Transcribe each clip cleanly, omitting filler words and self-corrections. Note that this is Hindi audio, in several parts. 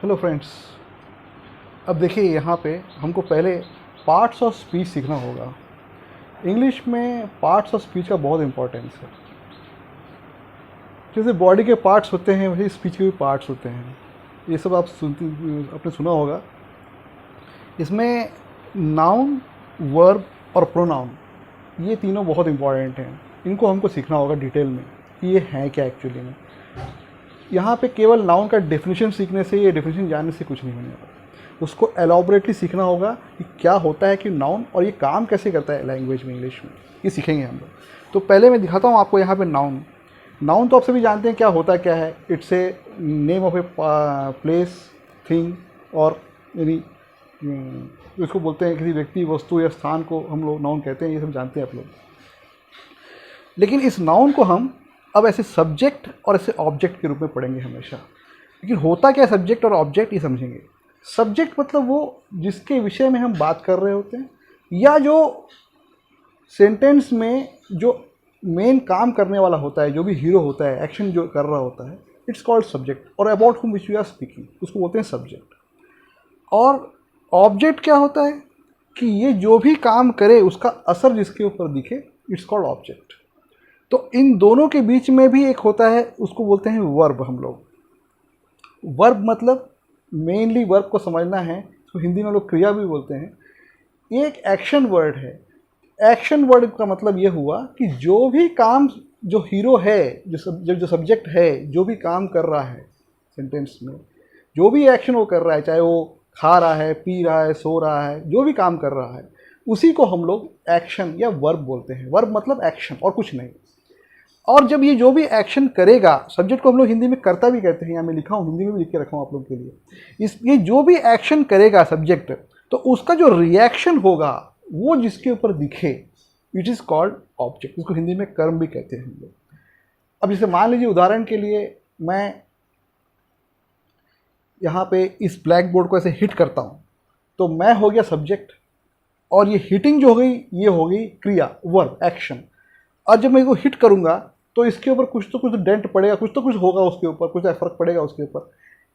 Hello friends. अब देखिए यहाँ पे हमको पहले पार्ट्स ऑफ स्पीच सीखना होगा। इंग्लिश में पार्ट्स ऑफ स्पीच का बहुत इंपॉर्टेंस है। जैसे बॉडी के पार्ट्स होते हैं वैसे स्पीच के भी पार्ट्स होते हैं। ये सब आपने सुना होगा। इसमें नाउन, वर्ब और प्रोनाउन, ये तीनों बहुत इंपॉर्टेंट हैं। इनको हमको सीखना होगा डिटेल में कि ये हैं क्या एक्चुअली में। यहाँ पे केवल नाउन का डेफिनेशन सीखने से, ये डेफिनेशन जानने से कुछ नहीं होने वाला। उसको एलॉबरेटली सीखना होगा कि क्या होता है कि नाउन, और ये काम कैसे करता है लैंग्वेज में, इंग्लिश में, ये सीखेंगे हम लोग। तो पहले मैं दिखाता हूँ आपको यहाँ पे नाउन। नाउन तो आप सभी जानते हैं क्या होता है, क्या है। It's a name of a place, thing, और यानी इसको बोलते हैं किसी व्यक्ति, वस्तु या स्थान को हम लोग नाउन कहते हैं। ये सब जानते हैं आप लोग। लेकिन इस नाउन को हम अब ऐसे सब्जेक्ट और ऐसे ऑब्जेक्ट के रूप में पढ़ेंगे हमेशा। लेकिन होता क्या सब्जेक्ट और ऑब्जेक्ट, ये समझेंगे। सब्जेक्ट मतलब वो जिसके विषय में हम बात कर रहे होते हैं, या जो सेंटेंस में जो मेन काम करने वाला होता है, जो भी हीरो होता है, एक्शन जो कर रहा होता है, इट्स कॉल्ड सब्जेक्ट। और अबाउट हुम विच वी आर स्पीकिंग, उसको बोलते हैं सब्जेक्ट। और ऑब्जेक्ट क्या होता है कि ये जो भी काम करे उसका असर जिसके ऊपर दिखे, इट्स कॉल्ड ऑब्जेक्ट। तो इन दोनों के बीच में भी एक होता है, उसको बोलते हैं वर्ब हम लोग। वर्ब मतलब मेनली वर्ब को समझना है, तो हिंदी में लोग क्रिया भी बोलते हैं। ये एक एक्शन वर्ड है। एक्शन वर्ड का मतलब ये हुआ कि जो भी काम जो हीरो है, जो सब्जेक्ट है, जो भी काम कर रहा है सेंटेंस में, जो भी एक्शन वो कर रहा है, चाहे वो खा रहा है, पी रहा है, सो रहा है, जो भी काम कर रहा है, उसी को हम लोग एक्शन या वर्ब बोलते हैं। वर्ब मतलब एक्शन और कुछ नहीं। और जब ये जो भी एक्शन करेगा, सब्जेक्ट को हम लोग हिंदी में कर्ता भी कहते हैं, यहाँ मैं लिखा हूँ, हिंदी में भी लिख के रखा हूँ आप लोगों के लिए। ये जो भी एक्शन करेगा सब्जेक्ट, तो उसका जो रिएक्शन होगा वो जिसके ऊपर दिखे, इट इज़ कॉल्ड ऑब्जेक्ट। इसको हिंदी में कर्म भी कहते हैं हम लोग। अब जैसे मान लीजिए उदाहरण के लिए मैं यहाँ पे इस ब्लैक बोर्ड को ऐसे हिट करता हूँ, तो मैं हो गया सब्जेक्ट, और ये हिटिंग जो हो गई ये हो गई क्रिया, वर्ब, एक्शन। और जब मैं इसको हिट करूँगा तो इसके ऊपर कुछ तो कुछ डेंट पड़ेगा, कुछ तो कुछ होगा उसके ऊपर, कुछ फर्क पड़ेगा उसके ऊपर।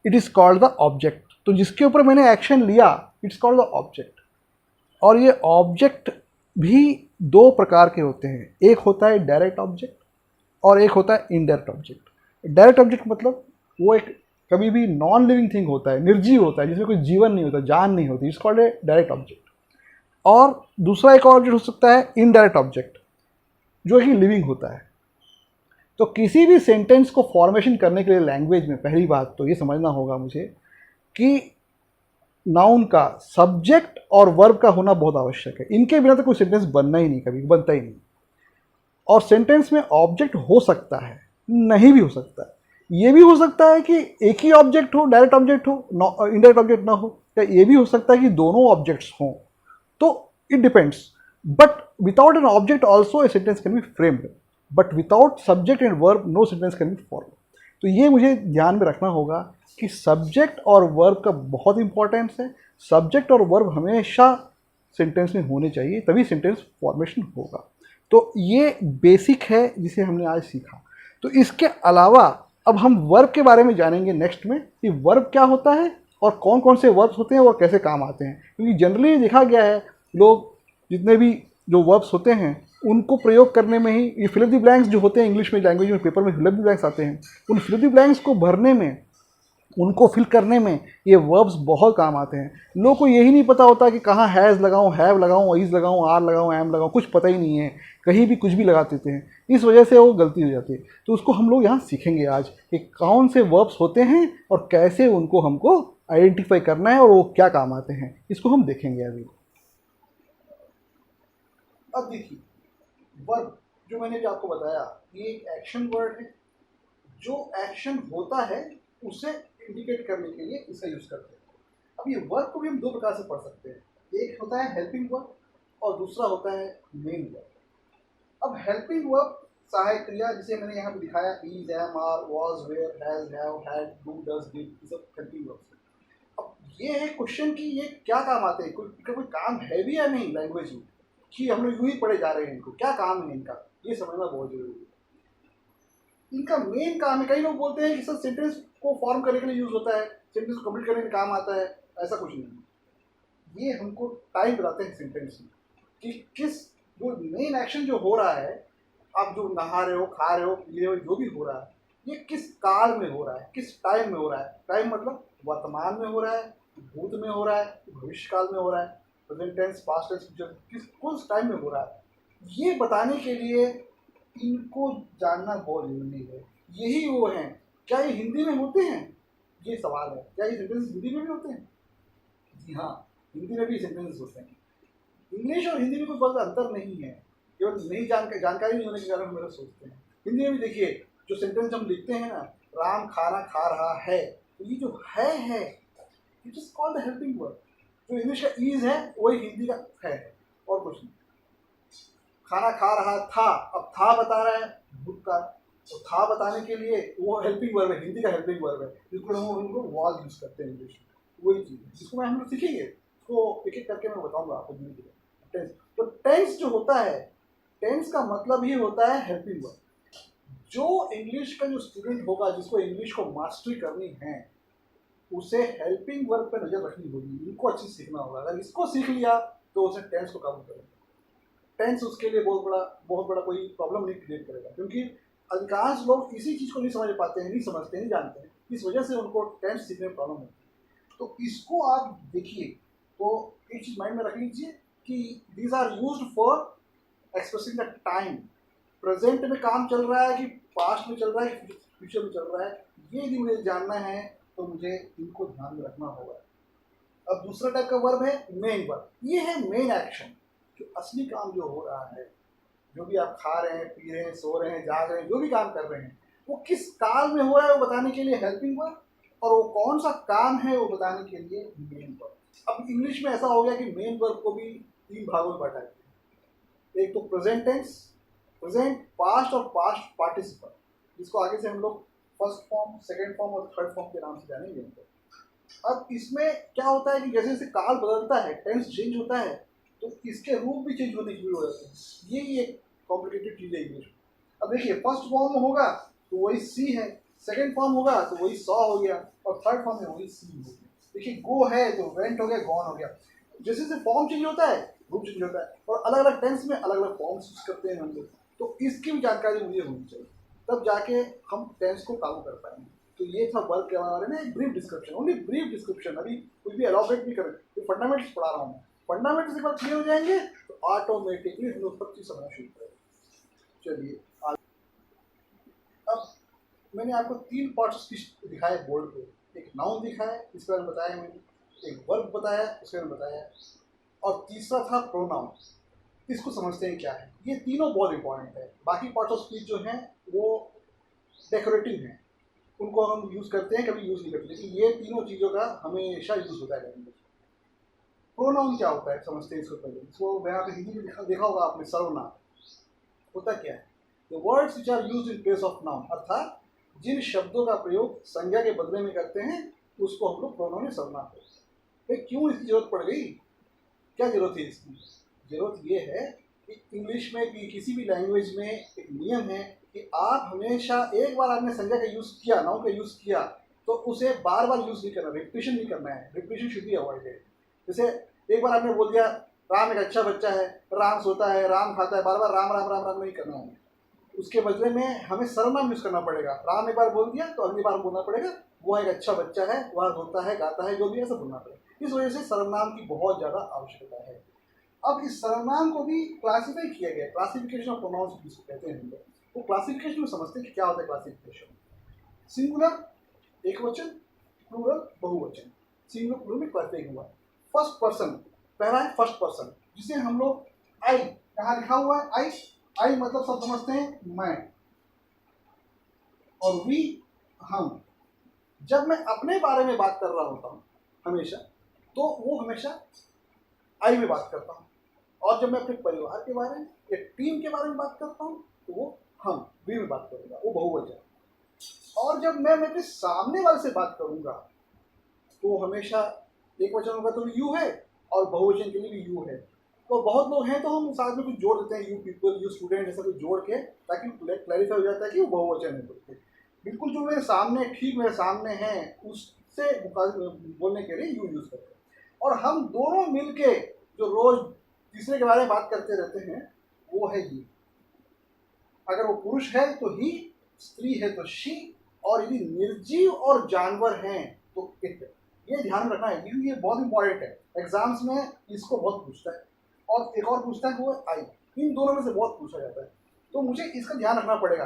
It is called the object. तो जिसके ऊपर मैंने एक्शन लिया, इट्स कॉल्ड द ऑब्जेक्ट। और ये ऑब्जेक्ट भी दो प्रकार के होते हैं। एक होता है डायरेक्ट ऑब्जेक्ट और एक होता है इनडायरेक्ट ऑब्जेक्ट। डायरेक्ट ऑब्जेक्ट मतलब वो एक कभी भी नॉन लिविंग थिंग होता है, निर्जीव होता है, जिसमें कोई जीवन नहीं होता, जान नहीं होती, it's called a direct object. और दूसरा एक ऑब्जेक्ट हो सकता है इनडायरेक्ट ऑब्जेक्ट, जो कि लिविंग होता है। तो किसी भी सेंटेंस को फॉर्मेशन करने के लिए लैंग्वेज में पहली बात तो ये समझना होगा मुझे कि नाउन का सब्जेक्ट और वर्ब का होना बहुत आवश्यक है। इनके बिना तो कोई सेंटेंस बनना ही नहीं, कभी बनता ही नहीं। और सेंटेंस में ऑब्जेक्ट हो सकता है, नहीं भी हो सकता है। ये भी हो सकता है कि एक ही ऑब्जेक्ट हो, डायरेक्ट ऑब्जेक्ट हो, इनडायरेक्ट ऑब्जेक्ट ना हो, या ये भी हो सकता है कि दोनों ऑब्जेक्ट्स हों। तो it depends. But without an object also a sentence can be framed, but without subject and verb no sentence can be formed. तो ये मुझे ध्यान में रखना होगा कि सब्जेक्ट और वर्ब का बहुत इंपॉर्टेंस है। सब्जेक्ट और वर्ब हमेशा सेंटेंस में होने चाहिए, तभी सेंटेंस फॉर्मेशन होगा। तो ये बेसिक है जिसे हमने आज सीखा। तो इसके अलावा अब हम वर्ब के बारे में जानेंगे नेक्स्ट में, कि वर्ब क्या होता है और कौन कौन से वर्ब्स होते हैं और कैसे काम आते हैं। क्योंकि जनरली देखा गया है, लोग जितने भी जो वर्ब्स होते हैं उनको प्रयोग करने में ही, ये फिल द ब्लैंक्स जो होते हैं इंग्लिश में, लैंग्वेज में पेपर में फिल द ब्लैंक्स आते हैं, उन फिल द ब्लैंक्स को भरने में, उनको फिल करने में ये वर्ब्स बहुत काम आते हैं। लोगों को यही नहीं पता होता कि कहाँ हैज़ लगाऊँ, हैव लगाऊँ, इज़ लगाऊँ, आर लगाऊँ, एम लगाऊँ, कुछ पता ही नहीं है। कहीं भी कुछ भी लगा देते हैं, इस वजह से वो गलती हो जाती है। तो उसको हम लोग यहाँ सीखेंगे आज कि कौन से वर्ब्स होते हैं और कैसे उनको हमको आइडेंटिफाई करना है और वो क्या काम आते हैं, इसको हम देखेंगे अभी। अब देखिए, वर्ब जो मैंने भी आपको बताया, ये एक एक्शन वर्ड है। जो एक्शन होता है उसे इंडिकेट करने के लिए इसका यूज करते हैं। अब ये वर्ब को भी हम दो प्रकार से पढ़ सकते हैं। एक होता है हेल्पिंग वर्ब और दूसरा होता है मेन वर्ब। अब हेल्पिंग वर्ब सहायक क्रिया, जिसे मैंने यहाँ पे दिखाया, is, am, are, was, were, has, have, had, do, does, did, ये सब हेल्पिंग वर्ब्स हैं। अब ये है क्वेश्चन कि ये क्या काम आते हैं, कोई काम है भी या नहीं लैंग्वेज में, कि हम लोग यूँ ही पढ़े जा रहे हैं, इनको क्या काम है इनका, ये समझना बहुत जरूरी है। इनका मेन काम है, कई लोग बोलते हैं कि सर सेंटेंस को फॉर्म करने के लिए यूज होता है, सेंटेंस को कंप्लीट करने में काम आता है, ऐसा कुछ नहीं। ये हमको टाइम बताते हैं सेंटेंस में कि किस जो मेन एक्शन जो हो रहा है, आप जो नहा रहे हो, खा रहे हो, पी रहे हो, जो भी हो रहा है, ये किस काल में हो रहा है, किस टाइम में हो रहा है। टाइम मतलब वर्तमान में हो रहा है, भूत में हो रहा है, भविष्य काल में हो रहा है, present tense, past tense, future, किस टाइम में हो रहा है, ये बताने के लिए इनको जानना बहुत जरूरी है। यही वो हैं। क्या ये हिंदी में होते हैं? ये सवाल है, क्या ये सेंटेंस हिंदी में भी होते हैं? जी हाँ, हिंदी में भी सेंटेंस होते हैं। इंग्लिश और हिंदी में कोई बहुत अंतर नहीं है, केवल नई जानकारी नहीं होने के कारण हम मेरा सोचते हैं। हिंदी में भी देखिए, जो सेंटेंस हम लिखते हैं ना, राम खाना खा रहा है, तो ये जो है it is called the helping word. जो इंग्लिश का ईज है वही हिंदी का है, और कुछ नहीं। खाना खा रहा था, अब था बता रहा है भूतकाल, तो था बताने के लिए वो हेल्पिंग वर्ब है, हिंदी का हेल्पिंग वर्ब है, जिसको हम उनको वाज यूज करते हैं इंग्लिश में। वही चीज़ है जिसको मैं हम लोग सीखेंगे, उसको एक एक करके मैं बताऊंगा आपको धीरे धीरे। टेंस, तो टेंस जो होता है, टेंस का मतलब ही होता है हेल्पिंग वर्ब। जो इंग्लिश का जो स्टूडेंट होगा, जिसको इंग्लिश को मास्टरी करनी है, उसे हेल्पिंग वर्ब पे नजर रखनी होगी, इनको अच्छी सीखना होगा। अगर इसको सीख लिया तो उसे टेंस को काबू करेगा। टेंस उसके लिए बहुत बड़ा कोई प्रॉब्लम नहीं क्रिएट करेगा, क्योंकि अधिकांश लोग इसी चीज़ को नहीं समझ पाते हैं, नहीं समझते हैं, नहीं जानते हैं, इस वजह से उनको टेंस सीखने में प्रॉब्लम होती है। तो इसको आप देखिए, तो एक चीज़ माइंड में रख लीजिए कि these are used for expressing the time. Present में काम चल रहा है कि पास्ट में चल रहा है कि फ्यूचर में चल रहा है, ये यदि मुझे जानना है तो मुझे इनको ध्यान में रखना होगा। अब दूसरा टाइप का वर्ब है मेन वर्ब। ये है मेन एक्शन, जो असली काम जो हो रहा है, जो भी आप खा रहे हैं, पी रहे हैं, सो रहे हैं, जाग रहे हैं, जो भी काम कर रहे हैं, वो किस काल में हो रहा है वो बताने के लिए हेल्पिंग वर्ब, और वो कौन सा काम है वो बताने के लिए मेन वर्ब। अब इंग्लिश में ऐसा हो गया कि मेन वर्ब को भी 3 भागों में बांटा गया। एक तो प्रेजेंट टेंस, प्रेजेंट, पास्ट और पास्ट पार्टिसिपल, जिसको आगे से हम लोग फर्स्ट फॉर्म, सेकेंड फॉर्म और थर्ड फॉर्म के नाम से जानेंगे। अब इसमें क्या होता है कि जैसे जैसे काल बदलता है, टेंस चेंज होता है, तो इसके रूप भी चेंज होने शुरू हो जाते हैं। ये एक कॉम्प्लिकेटेड चीज़ है इंग्लिश। अब देखिए, फर्स्ट फॉर्म में होगा तो वही सी है, सेकेंड फॉर्म होगा तो वही सॉ हो गया, और थर्ड फॉर्म में वही सी हो गया। देखिए, गो है तो वेंट हो गया, गॉन हो गया। जैसे जैसे फॉर्म चेंज होता है, रूप चेंज होता है, और अलग अलग टेंस में अलग अलग फॉर्म्स यूज करते हैं हम लोग। तो इसकी भी जानकारी मुझे होनी चाहिए, तब जाके हम टेंस को काबू कर पाएंगे। तो ये था वर्ब के बारे में एक brief description, only brief description. अभी कुछ भी एलॉबरेट नहीं करें, तो फंडामेंट्स पढ़ा रहा हूँ। फंडामेंट्स एक बार क्लियर हो जाएंगे तो ऑटोमेटिकली हम लोग सब चीज़ समझना शुरू करेंगे। चलिए अब मैंने आपको 3 पार्ट्स दिखाए बोर्ड पे। एक नाउन दिखाया, इसके बारे में बताया मैंने, एक वर्ब बताया, उसके बारे में बताया, और तीसरा था प्रोनाउन। इसको समझते हैं क्या है। ये तीनों बहुत इंपॉर्टेंट है। बाकी पार्ट्स ऑफ स्पीच जो हैं वो डेकोरेटिव हैं, उनको हम यूज़ करते हैं, कभी यूज़ नहीं करते, लेकिन ये तीनों चीज़ों का हमेशा यूज़ होता है लैंग्वेज। प्रोनाउन क्या होता है समझते हैं इसको पहले। इसको मैं आपने हिंदी में देखा होगा आपने, सर्वनाम होता क्या है? The words which are used in place of noun, अर्थात जिन शब्दों का प्रयोग संज्ञा के बदले में करते हैं उसको हम लोग प्रोनाउन या सर्वनाम कहते हैं। क्यों इसकी जरूरत पड़ गई? क्या जरूरत है इसकी? जरूरत ये है कि इंग्लिश में कि किसी भी लैंग्वेज में एक नियम है कि आप हमेशा, एक बार आपने संज्ञा का यूज़ किया, नाउन का यूज़ किया, तो उसे बार बार यूज़ नहीं करना, रिपीटिशन नहीं करना है। Repetition should be avoided. जैसे एक बार आपने बोल दिया राम एक अच्छा बच्चा है, राम सोता है, राम खाता है, बार बार राम राम राम राम नहीं करना है। उसके बदले में हमें सर्वनाम यूज़ करना पड़ेगा। राम एक बार बोल दिया तो अगली बार बोलना पड़ेगा वो एक अच्छा बच्चा है, वह रोता है, गाता है, जो भी है सब बोलना पड़ेगा। इस वजह से सर्वनाम की बहुत ज़्यादा आवश्यकता है। अब इस सर्वनाम को भी क्लासीफाई किया गया, क्लासिफिकेशन ऑफ प्रोनाउंस जिसको कहते हैं हम लोग। तो क्लासिफिकेशन में समझते हैं कि क्या होता है क्लासिफिकेशन। सिंगुलर एक वचन, प्लूरल बहुवचन। सिंगुलर प्लूरल में क्लासिफाई हुआ। फर्स्ट पर्सन, पहला है फर्स्ट पर्सन, जिसे हम लोग आई, यहाँ लिखा हुआ है आई। आई मतलब सब समझते हैं मैं, और वी हम। जब मैं अपने बारे में बात कर रहा होता हूँ हमेशा, तो वो हमेशा आई में बात करता हूँ, और जब मैं अपने परिवार के बारे में या टीम के बारे में बात करता हूँ तो वो हम, वी में बात करूँगा, वो बहुवचन। और जब मैं अपने सामने वाले से बात करूँगा तो हमेशा एक वचन होगा तो यू है, और बहुवचन के लिए भी यू है। तो बहुत लोग हैं तो हम साथ में कुछ जोड़ देते हैं, यू पीपल, यू स्टूडेंट, ऐसा कुछ जोड़ के, ताकि क्लैरिफाई हो जाता है कि वो बहुवचन है। बिल्कुल जो मेरे सामने, ठीक मेरे सामने है, उस से बोलने के लिए यू यूज करते हैं। और हम दोनों मिलके जो रोज तीसरे के बारे में बात करते रहते हैं वो है ये। अगर वो पुरुष है तो ही, स्त्री है तो शी, और यदि निर्जीव और जानवर हैं तो इट। ये ध्यान में रखना है क्योंकि ये बहुत इंपॉर्टेंट है, एग्जाम्स में इसको बहुत पूछता है। और एक और पूछता है वो आई। इन दोनों में से बहुत पूछा जाता है, तो मुझे इसका ध्यान रखना पड़ेगा।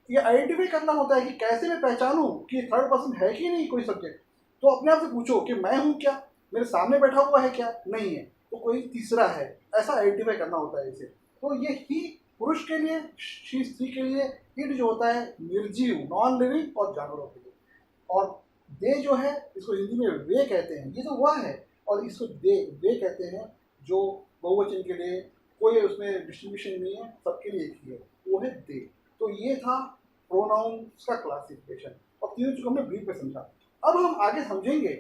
ये आइडेंटिफाई करना होता है कि कैसे मैं पहचानूं कि थर्ड पर्सन है कि नहीं कोई सब्जेक्ट। तो अपने आप से पूछो कि मैं हूं क्या, मेरे सामने बैठा हुआ है क्या, नहीं है तो कोई तीसरा है, ऐसा आइडेंटिफाई करना होता है इसे। तो ये ही पुरुष के लिए, शी स्त्री के लिए, इट जो होता है निर्जीव नॉन लिविंग और जानवरों के लिए। और दे जो है इसको हिंदी में वे कहते हैं, ये जो वह है, और इसको दे वे कहते हैं जो बहुवचन के लिए कोई उसमें डिस्ट्रीब्यूशन नहीं है, सबके लिए एक ही है, वो है दे। तो ये था प्रोनाउंस का क्लासिफिकेशन, और तीनों चीज़ों हमने ब्रीफ में समझा। अब हम आगे समझेंगे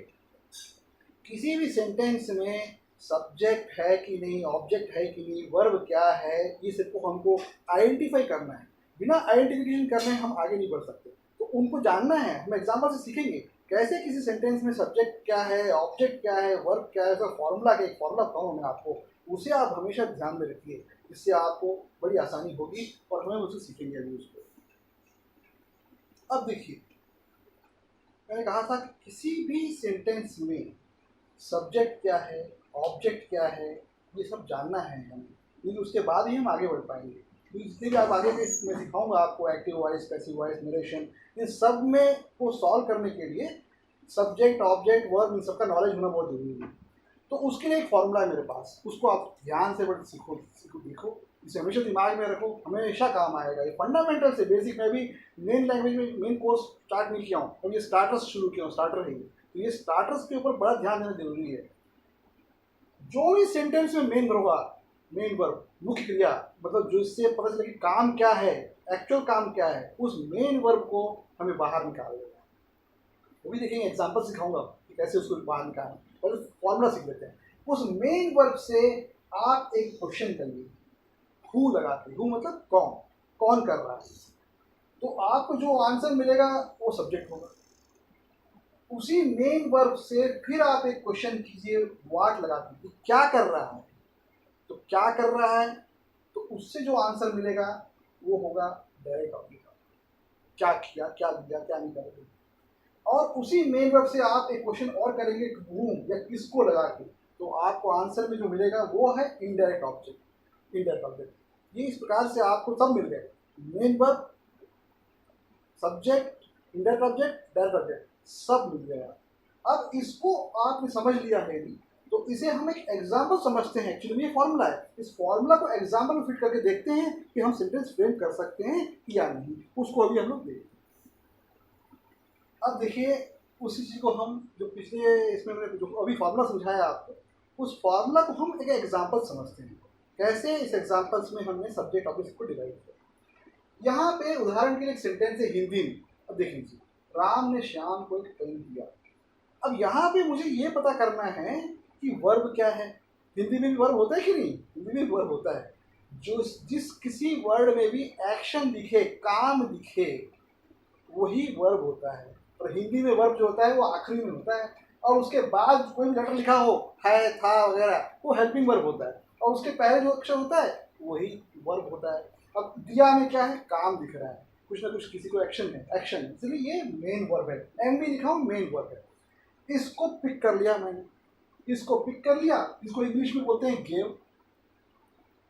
किसी भी सेंटेंस में सब्जेक्ट है कि नहीं, ऑब्जेक्ट है कि नहीं, वर्ब क्या है, ये सबको हमको आइडेंटिफाई करना है। बिना आइडेंटिफिकेशन करने हम आगे नहीं बढ़ सकते। तो उनको जानना है, हम एग्जाम्पल से सीखेंगे कैसे किसी सेंटेंस में सब्जेक्ट क्या है, ऑब्जेक्ट क्या है, वर्ब क्या है, उसका फॉर्मूला क्या, एक फॉर्मूला बताऊँ मैं आपको, उसे आप हमेशा ध्यान में रखिए, इससे आपको बड़ी आसानी होगी और हमें उसे सीखेंगे अभी उसको। अब देखिए, मैंने कहा था कि किसी भी सेंटेंस में सब्जेक्ट क्या है, ऑब्जेक्ट क्या है, ये सब जानना है हमें, क्योंकि उसके बाद ही हम आगे बढ़ पाएंगे। क्योंकि जितने भी आप आगे मैं सिखाऊंगा आपको, active voice, passive voice, narration, इन सब में को सॉल्व करने के लिए सब्जेक्ट, ऑब्जेक्ट, वर्ब, इन सबका नॉलेज होना बहुत जरूरी है। तो उसके लिए एक फॉर्मूला है मेरे पास, उसको आप ध्यान से बड़े सीखो देखो, इसे हमेशा दिमाग में रखो, हमेशा काम आएगा। ये फंडामेंटल से बेसिक, मैं भी मेन लैंग्वेज में मेन कोर्स स्टार्ट नहीं किया हूँ, और ये स्टार्टर्स शुरू किया हूँ, स्टार्टर है ये। तो ये स्टार्टर्स के ऊपर बड़ा ध्यान देना जरूरी है। जो भी सेंटेंस में मेन होगा, मेन वर्ब, मुख्य क्रिया, मतलब जो इससे पता चले कि काम क्या है, एक्चुअल काम क्या है, उस मेन वर्ब को हमें बाहर निकाल देना है। वो भी देखेंगे, एग्जाम्पल सिखाऊंगा कि कैसे उसको बाहर निकालें। पहले फॉर्मूला सीख लेते हैं। उस मेन वर्ब से आप एक क्वेश्चन करिए, हु लगा के, हु मतलब कौन, कौन कर रहा है, तो आपको जो आंसर मिलेगा वो सब्जेक्ट होगा। उसी मेन वर्ब से फिर आप एक क्वेश्चन कीजिए व्हाट लगा के, क्या कर रहा है, तो क्या कर रहा है, तो उससे जो आंसर मिलेगा वो होगा डायरेक्ट ऑब्जेक्ट, क्या किया, क्या दिया, क्या नहीं कर। और उसी मेन वर्ब से आप एक क्वेश्चन और करेंगे whom या किसको लगा के, तो आपको आंसर में जो मिलेगा वो है इनडायरेक्ट ऑब्जेक्ट, इनडायरेक्ट ऑब्जेक्ट। ये इस प्रकार से आपको सब मिल गए, main verb, subject, indirect object, direct object, सब मिल गया। अब इसको आपने समझ लिया है यदि, तो इसे हम एक एग्जाम्पल समझते हैं। एक्चुअली ये फॉर्मूला है, इस फॉर्मूला को एग्जाम्पल में फिट करके देखते हैं कि हम सेंटेंस फ्रेम कर सकते हैं या नहीं, उसको अभी हम लोग देखते हैं। अब देखिए, उसी चीज़ को हम जो पिछले इसमें मैंने जो अभी फार्मूला समझाया आपको, उस फार्मूला को हम एक एग्जांपल समझते हैं। कैसे? इस एग्जांपल्स में हमने सब्जेक्ट ऑब्जेक्ट को डिवाइड किया। यहाँ पे उदाहरण के लिए एक सेंटेंस है हिंदी में। अब देख लीजिए, राम ने श्याम को एक पेन दिया। अब यहाँ पे मुझे ये पता करना है कि वर्ब क्या है। हिंदी में भी वर्ब होता है कि नहीं? हिंदी में भी वर्ब होता है। जो जिस किसी वर्ड में भी एक्शन दिखे, काम दिखे, वही वर्ब होता है। और हिंदी में वर्ब जो होता है वो आखिरी में होता है, और उसके बाद कोई भी लेटर लिखा हो, है, था वगैरह, वो हेल्पिंग वर्ब होता है, और उसके पहले जो अक्षर होता है वही वर्ब होता है। अब दिया में क्या है? काम दिख रहा है, कुछ ना कुछ किसी को एक्शन है, एक्शन, इसलिए ये मेन वर्ब है। एम भी लिखा हूँ, मेन वर्ब है। इसको पिक कर लिया मैंने, इसको पिक कर लिया, इसको इंग्लिश में बोलते हैं गेव,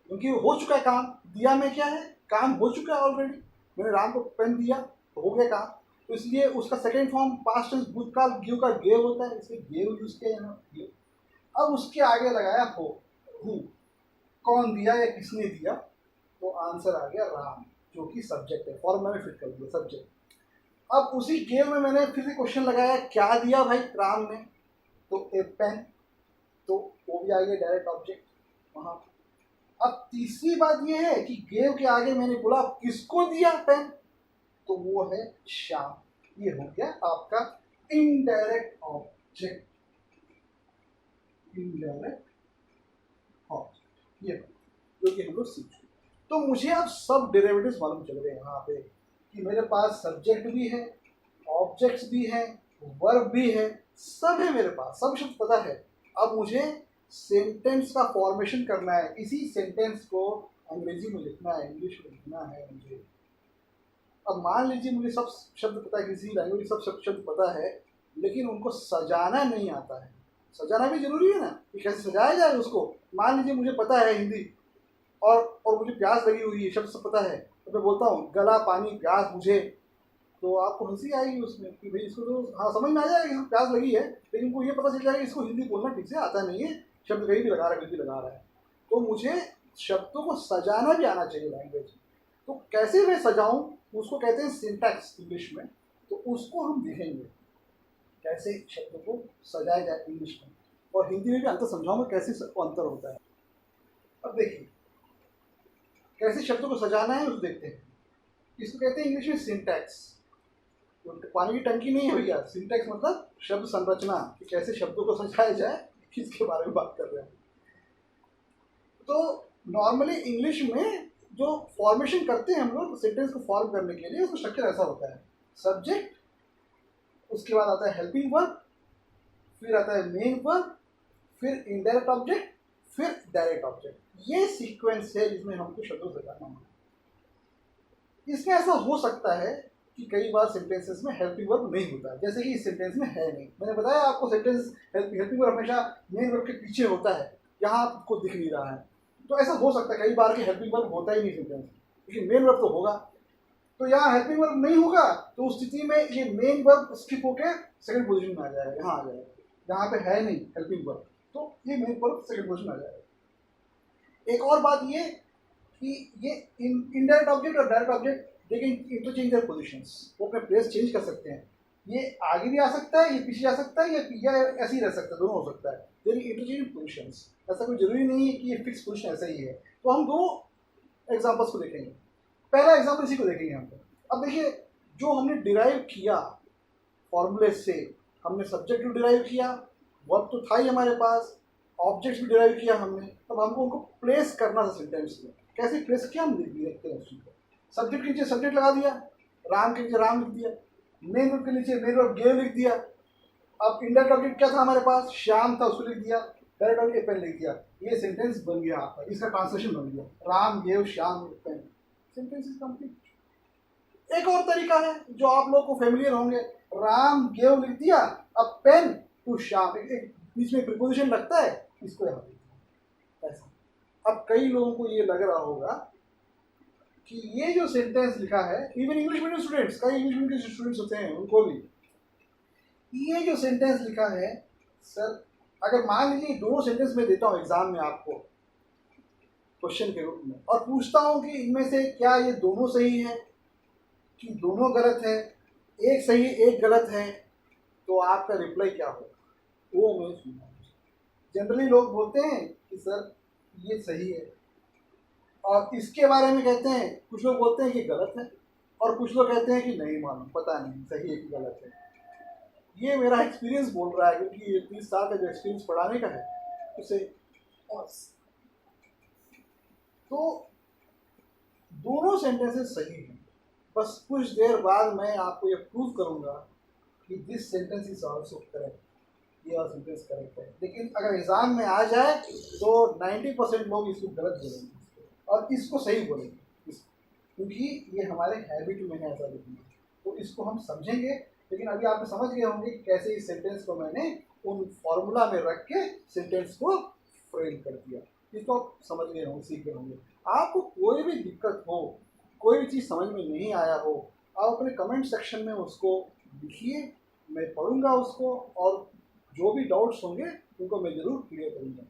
क्योंकि हो चुका है काम। दिया में क्या है? काम हो चुका है ऑलरेडी, मैंने राम को पेन दिया तो हो गया काम, तो इसलिए उसका सेकेंड फॉर्म पास्ट टेंस भूतकाल गिव का गेव होता है, इसलिए गेव यूज किया यहाँ गेव। अब उसके आगे लगाया हो, हु, कौन दिया या किसने दिया, तो आंसर आ गया राम, जो कि सब्जेक्ट है। फॉर्मूला में फिट कर दिया सब्जेक्ट। अब उसी गेव में मैंने फिर से क्वेश्चन लगाया, क्या दिया भाई राम ने, तो ए पेन, तो वो भी आ गया डायरेक्ट ऑब्जेक्ट वहाँ। अब तीसरी बात ये है कि गेव के आगे मैंने बोला किसको दिया पेन, तो वो है श्याम। ये हो गया आपका इनडायरेक्ट ऑब्जेक्ट, इनडायरेक्ट ऑब्जेक्ट, ये जो कि हम लोग सीख चुके। तो मुझे अब सब डेरिवेटिव्स मालूम चल गए यहाँ पे कि मेरे पास सब्जेक्ट भी है, ऑब्जेक्ट्स भी हैं, वर्ब भी है, सब है मेरे पास, सब शब्द पता है। अब मुझे सेंटेंस का फॉर्मेशन करना है, इसी सेंटेंस को अंग्रेजी में लिखना है, इंग्लिश में लिखना है मुझे। अब मान लीजिए मुझे सब शब्द पता है, किसी लैंग्वेज सब शब्द पता है, लेकिन उनको सजाना नहीं आता है। सजाना भी जरूरी है ना, कि कैसे सजाया जाए उसको। मान लीजिए मुझे पता है हिंदी और मुझे प्यास लगी हुई है, शब्द सब पता है, तो मैं बोलता हूँ गला पानी प्यास मुझे, तो आपको हंसी आएगी उसमें कि भाई इसको तो हाँ समझ में आ जाएगा कि प्यास लगी है, लेकिन उनको ये पता चल जाएगा इसको हिंदी बोलना ठीक से आता नहीं है, शब्द कहीं भी लगा रहा है, कहीं भी लगा रहा है। तो मुझे शब्दों को सजाना भी आना चाहिए लैंग्वेज में। तो कैसे मैं सजाऊं, उसको कहते हैं सिंटैक्स इंग्लिश में। तो उसको हम देखेंगे कैसे शब्दों को सजाया जाए इंग्लिश में, और हिंदी में भी अंतर समझाऊंगा कैसे अंतर होता है। अब देखिए कैसे शब्दों को सजाना है उसको देखते हैं। इसको कहते हैं इंग्लिश में सिंटैक्स। पानी की टंकी नहीं है भैया, सिंटैक्स मतलब शब्द संरचना, कि कैसे शब्दों को सजाया जाए, इसके बारे में बात कर रहे हैं। तो नॉर्मली इंग्लिश में जो फॉर्मेशन करते हैं हम लोग सेंटेंस को फॉर्म करने के लिए, उसका स्ट्रक्चर ऐसा होता है, सब्जेक्ट, उसके बाद आता है हेल्पिंग वर्ब, फिर आता है मेन वर्ब, फिर इनडायरेक्ट ऑब्जेक्ट, फिर डायरेक्ट ऑब्जेक्ट। ये सीक्वेंस है जिसमें हमको शब्दों से जाना है। इसमें ऐसा हो सकता है कि कई बार सेंटेंसेस में हेल्पिंग वर्ब नहीं होता है, जैसे कि इस सेंटेंस में है नहीं। मैंने बताया आपको सेंटेंस हेल्पिंग वर्ब हमेशा मेन वर्ब के पीछे होता है, यहाँ आपको दिख नहीं रहा है। तो ऐसा हो सकता है कई बार कि हेल्पिंग वर्ब होता ही नहीं सेंटेंस, लेकिन मेन वर्ब तो होगा। तो यहाँ हेल्पिंग वर्ब नहीं होगा, तो उस स्थिति में ये मेन वर्ब स्किप होकर सेकंड पोजीशन में आ जाएगा, यहाँ आ जाएगा। यहाँ पे है नहीं हेल्पिंग वर्ब, तो ये मेन वर्ब सेकंड पोजीशन में आ जाएगा। एक और बात ये कि ये इनडायरेक्ट ऑब्जेक्ट और direct object they can interchange their positions, वो अपने प्लेस चेंज कर सकते हैं। ये आगे भी आ सकता है, ये पीछे जा सकता है, या ऐसे ही रह सकता है, दोनों हो सकता है। देयर इंटरचेंज पोजीशंस, ऐसा कोई जरूरी नहीं है कि ये फिक्स पोजीशन ऐसा ही है। तो हम दो एग्जांपल्स को देखेंगे। पहला एग्जांपल इसी को देखेंगे हम। अब देखिए जो हमने डिराइव किया फॉर्मूले से, हमने सब्जेक्ट भी डिराइव किया, वर्ब तो था ही हमारे पास, ऑब्जेक्ट्स भी डिराइव किया हमने। तब हमको उनको प्लेस करना था सेंटेंस में। कैसे प्लेस किया हम देखते हैं उसको। सब्जेक्ट के नीचे सब्जेक्ट लगा दिया, राम के नीचे राम लिख दिया, मेन वर्ब के नीचे मेन वर्ब गेव लिख दिया। अब इनडायरेक्ट ऑब्जेक्ट क्या था हमारे पास, श्याम था, उसको लिख दिया, डायरेक्ट ऑब्जेक्ट पेन लिख दिया। ये सेंटेंस बन गया आपका, इसका ट्रांसलेशन बन गया, Ram gave Shyam pen, sentence is complete. एक और तरीका है जो आप लोग को फेमिलियर होंगे, राम गेव लिख दिया, अब पेन टू श्याम, एक बीच में प्रीपोजिशन लगता है, इसको यहाँ ऐसा। अब कई लोगों को ये लग रहा होगा कि ये जो सेंटेंस लिखा है, इवन इंग्लिश मीडियम स्टूडेंट्स, कई इंग्लिश मीडियम के स्टूडेंट्स होते हैं उनको भी, ये जो सेंटेंस लिखा है सर, अगर मान लीजिए दोनों सेंटेंस में देता हूँ एग्जाम में आपको क्वेश्चन के रूप में, और पूछता हूँ कि इनमें से क्या ये दोनों सही है कि दोनों गलत है, एक सही एक गलत है, तो आपका रिप्लाई क्या होगा, वो मैं सुना। जनरली लोग बोलते हैं कि सर ये सही है, और इसके बारे में कहते हैं, कुछ लोग बोलते हैं कि गलत है, और कुछ लोग कहते हैं कि नहीं मालूम, पता नहीं सही है कि गलत है। ये मेरा एक्सपीरियंस बोल रहा है, क्योंकि ये 30 साल का जो एक्सपीरियंस पढ़ाने का है उसे। तो दोनों सेंटेंसेस सही हैं, बस कुछ देर बाद मैं आपको ये प्रूव करूंगा कि this sentence is also correct, ये और सेंटेंस करेक्ट है। लेकिन अगर एग्जाम में आ जाए तो 90% लोग इसको गलत बोलेंगे और इसको सही बोलेंगे, क्योंकि ये हमारे हैबिट में है ऐसा लिखना। तो इसको हम समझेंगे, लेकिन अभी आप समझ गए होंगे कि कैसे इस सेंटेंस को मैंने उन फॉर्मूला में रख के सेंटेंस को फ्रेम कर दिया। इसको आप समझ गए होंगे, सीख गए होंगे। आपको कोई भी दिक्कत हो, कोई भी चीज़ समझ में नहीं आया हो, आप अपने कमेंट सेक्शन में उसको लिखिए, मैं पढ़ूंगा उसको, और जो भी डाउट्स होंगे उनको मैं ज़रूर क्लियर करूँगा।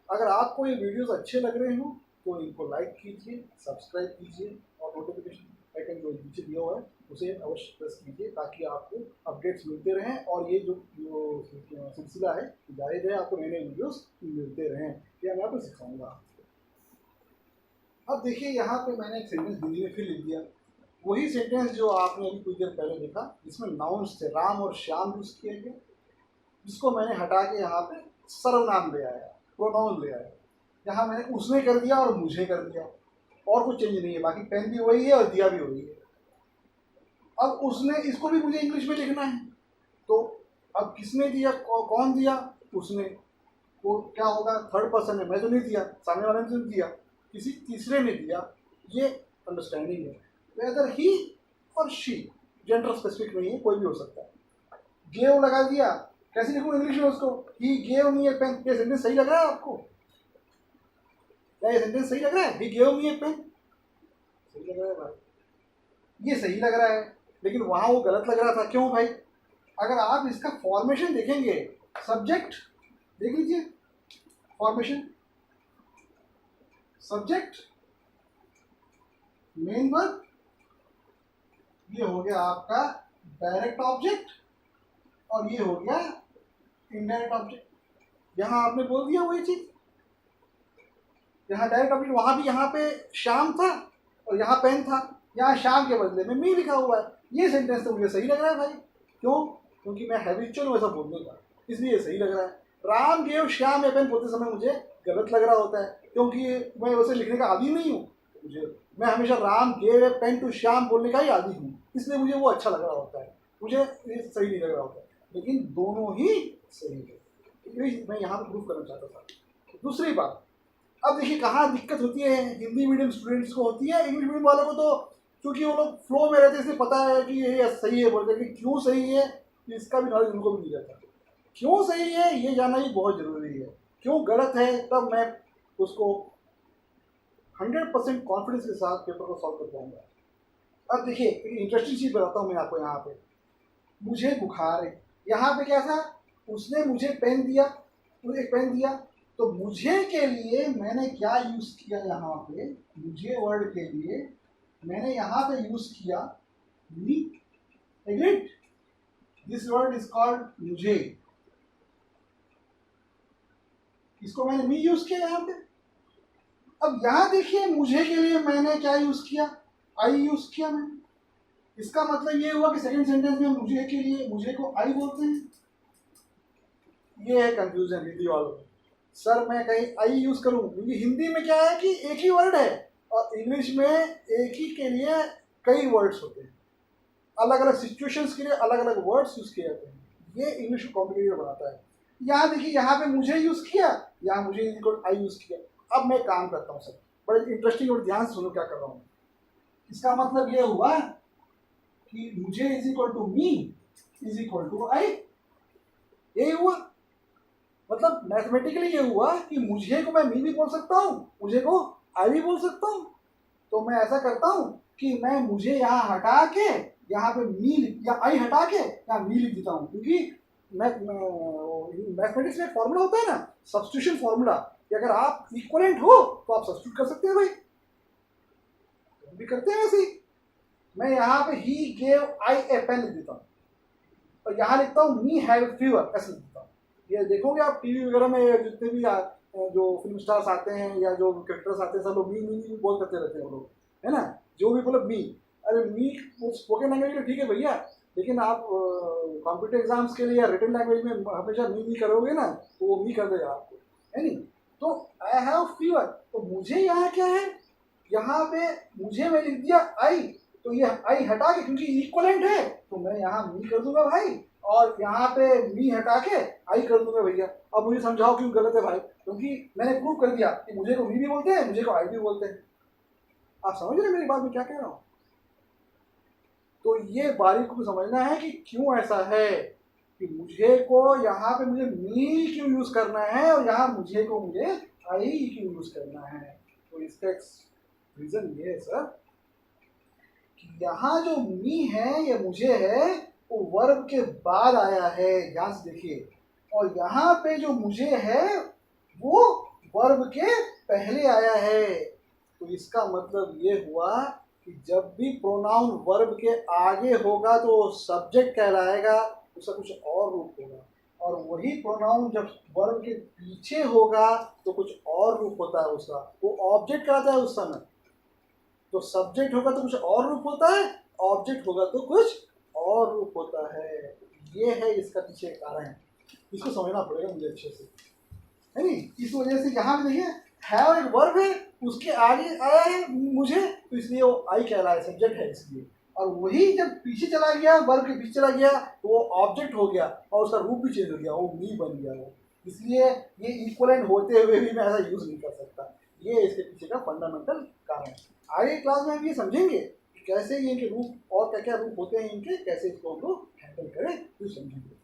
अगर आपको ये वीडियोस अच्छे लग रहे हों तो इनको लाइक कीजिए, सब्सक्राइब कीजिए, और नोटिफिकेशन आइकन जो नीचे दिया हुआ है उसे अवश्य प्रेस कीजिए, ताकि आपको अपडेट्स मिलते रहें, और ये जो सिलसिला है जारी रहे, आपको नए नए वीडियोस मिलते रहें। ये मैं आपको सिखाऊंगा। अब देखिए यहाँ पे मैंने एक सेंटेंस हिंदी में फिर लिख दिया, वही सेंटेंस जो आपने अभी कुछ देर पहले देखा, जिसमें नाउन्स थे, राम और श्याम यूज किए गए, जिसको मैंने हटा के यहाँ पे सर्वनाम ले आया, प्रोनाउन ले आया। यहाँ मैंने उसने कर दिया और मुझे कर दिया, और कुछ चेंज नहीं है, बाकी पेन भी वही है और दिया भी वही है। अब उसने, इसको भी मुझे इंग्लिश में लिखना है, तो अब किसने दिया, कौन दिया, उसने, वो क्या होगा, थर्ड पर्सन है, मैं तो नहीं दिया, सामने वाले ने तो दिया, किसी तीसरे ने दिया, ये अंडरस्टैंडिंग है। वेदर ही और शी, जेंडर स्पेसिफिक नहीं है, कोई भी हो सकता है। गेव लगा दिया, कैसे लिखूँ इंग्लिश में उसको, he gave me a pen. ये सेंटेंस सही लग रहा है आपको? क्या ये सेंटेंस सही लग रहा है? ही गेव मी ए पेन, सही लग रहा है भाई, ये सही लग रहा है, लेकिन वहां वो गलत लग रहा था। क्यों भाई? अगर आप इसका फॉर्मेशन देखेंगे, सब्जेक्ट देख लीजिए, फॉर्मेशन, सब्जेक्ट, मेन वर्ब, ये हो गया आपका डायरेक्ट ऑब्जेक्ट, और ये हो गया इनडायरेक्ट ऑब्जेक्ट। यहां आपने बोल दिया वही चीज, यहाँ डायरेक्ट ऑब्जेक्ट, वहां भी यहाँ पे शाम था और यहाँ पेन था, यहाँ शाम के बदले में मी लिखा हुआ है। ये सेंटेंस तो मुझे सही लग रहा है भाई। क्यों? क्योंकि मैं हैबिचुअल हूँ ऐसा बोलने का, इसलिए ये सही लग रहा है। राम गेव श्याम ए पेन बोलते समय मुझे गलत लग रहा होता है, क्योंकि मैं वैसे लिखने का आदी नहीं हूँ। मुझे, मैं हमेशा Ram gave a pen to Shyam बोलने का ही आदी हूँ, इसलिए मुझे वो अच्छा लग रहा होता है, मुझे ये सही नहीं लग रहा होता है। लेकिन दोनों ही सही है, मैं यहाँ पर प्रूव करना चाहता था। दूसरी बात, अब देखिए कहाँ दिक्कत होती है, हिंदी मीडियम स्टूडेंट्स को होती है, इंग्लिश मीडियम वालों को तो क्योंकि वो लोग फ्लो में रहते हैं इसलिए पता है कि ये सही है बोलते हैं, कि क्यों सही है इसका भी नॉलेज उनको भी मिल जाता है। क्यों सही है ये जानना ही बहुत ज़रूरी है, क्यों गलत है तब मैं उसको 100% कॉन्फिडेंस के साथ पेपर को सॉल्व कर पाऊंगा। अब देखिए एक इंटरेस्टिंग चीज़ बताता हूँ मैं आपको। यहाँ पे मुझे बुखार है, यहाँ पे क्या था, उसने मुझे पेन दिया, एक पेन दिया, तो मुझे के लिए मैंने क्या यूज़ किया, यहाँ पे मुझे वर्ड के लिए मैंने यहाँ पे यूज़ किया me. Agreed? This word is called मुझे, इसको मैंने मी यूज़ किया यहाँ पे। अब यहाँ देखिए मुझे के लिए मैंने क्या यूज़ किया, आई यूज़ किया मैंने। इसका मतलब ये हुआ कि सेकंड सेंटेंस में मुझे के लिए मुझे को आई बोलते हैं। ये है कंफ्यूजन हिंदी वालों में। सर मैं कहीं आई यूज़ करूँ, क्योंकि हिंदी में क्या है कि एक ही वर्ड है और इंग्लिश में एक ही के लिए कई वर्ड्स होते हैं, अलग अलग सिचुएशंस के लिए अलग अलग वर्ड्स यूज़ किए जाते हैं। ये इंग्लिश को कॉम्प्लिकेटेड बनाता है। यहाँ देखिए, यहाँ पे मुझे यूज़ किया, यहाँ मुझे आई यूज़ किया। अब मैं काम करता हूँ सर, बड़े इंटरेस्टिंग, और ध्यान से सुनो क्या कर रहा हूँ। इसका मतलब ये हुआ कि मुझे is equal to me is equal to I, यही हुआ। मतलब मैथमेटिकली ये हुआ कि मुझे को मैं मी भी बोल सकता हूँ, मुझे को आई भी बोल सकता हूँ। तो मैं ऐसा करता हूँ कि मैं मुझे यहाँ हटा के यहाँ पे मी या आई हटा के यहाँ मी लिख देता हूँ, क्योंकि मैथमेटिक्स में एक फॉर्मूला होता है ना, सब्स्टिट्यूशन फॉर्मूला, कि अगर आप इक्वलेंट हो तो आप सब्स्टिट्यूट कर सकते हैं भाई, हम भी करते हैं वैसे ही। मैं यहाँ पे he gave I A pen लिख देता हूँ और यहाँ लिखता हूँ मी हैव फीवर, ऐसे लिख देता हूँ। ये देखोगे आप टीवी वगैरह में जितने भी जो फिल्म स्टार्स आते हैं या जो कैरेक्टर्स आते हैं, सब लोग मी बोल करते रहते हैं वो लोग, है ना, जो भी बोले मी। अरे मी स्पोकन लैंग्वेज में ठीक है भैया, लेकिन आप कंप्यूटर एग्जाम्स के लिए या रिटन लैंग्वेज में हमेशा मी करोगे ना, तो वो मी कर देगा आपको, है नहीं। तो आई हैव फीवर, तो मुझे यहाँ क्या है, यहाँ पे मुझे मैं लिख दिया आई, तो ये आई हटा के, क्योंकि इक्वलेंट है तो मैं यहाँ मी कर दूंगा भाई, और यहाँ पे मी हटा के आई कर दूंगा भैया। अब मुझे समझाओ क्यों गलत है भाई, क्योंकि मैंने प्रूव कर दिया कि मुझे को मी भी बोलते हैं, मुझे को आई भी बोलते हैं। आप समझ रहे मेरी बात में क्या कह रहा हूँ? तो ये बारीक को समझना है कि क्यों ऐसा है, कि मुझे को यहाँ पे मुझे मी क्यों यूज करना है और यहाँ मुझे को मुझे आई क्यों यूज करना है। तो इसका रीजन ये है सर कि यहाँ जो मी है या मुझे है वो वर्ब के बाद आया है, ध्यान से देखिए, और यहाँ पे जो मुझे है वो वर्ब के पहले आया है। तो इसका मतलब ये हुआ कि जब भी प्रोनाउन वर्ब के आगे होगा तो सब्जेक्ट कहलाएगा, उसका कुछ और रूप होगा, और वही प्रोनाउन जब वर्ब के पीछे होगा तो कुछ और रूप होता है उसका, वो ऑब्जेक्ट कहलाता है उस समय। तो सब्जेक्ट होगा तो कुछ और रूप होता है, ऑब्जेक्ट होगा तो कुछ और रूप होता है। ये है इसका पीछे कारण, इसको समझना पड़ेगा मुझे अच्छे से, है नहीं। इस वजह से यहाँ पे देखिए हैव एक वर्ब है, उसके आगे आया है मुझे, तो इसलिए वो आई कह रहा है, सब्जेक्ट है इसलिए। और वही जब पीछे चला गया, वर्ब के पीछे चला गया, तो वो ऑब्जेक्ट हो गया और उसका रूप भी चेंज हो गया, वो मी बन गया वो। इसलिए ये इक्वलेंट होते हुए भी मैं ऐसा यूज नहीं कर सकता। ये इसके पीछे का फंडामेंटल कारण है। आगे क्लास में हम ये समझेंगे कि कैसे ये इनके रूप और क्या क्या रूप होते हैं इनके, कैसे इसको हम लोग हैंडल करें, तो समझेंगे।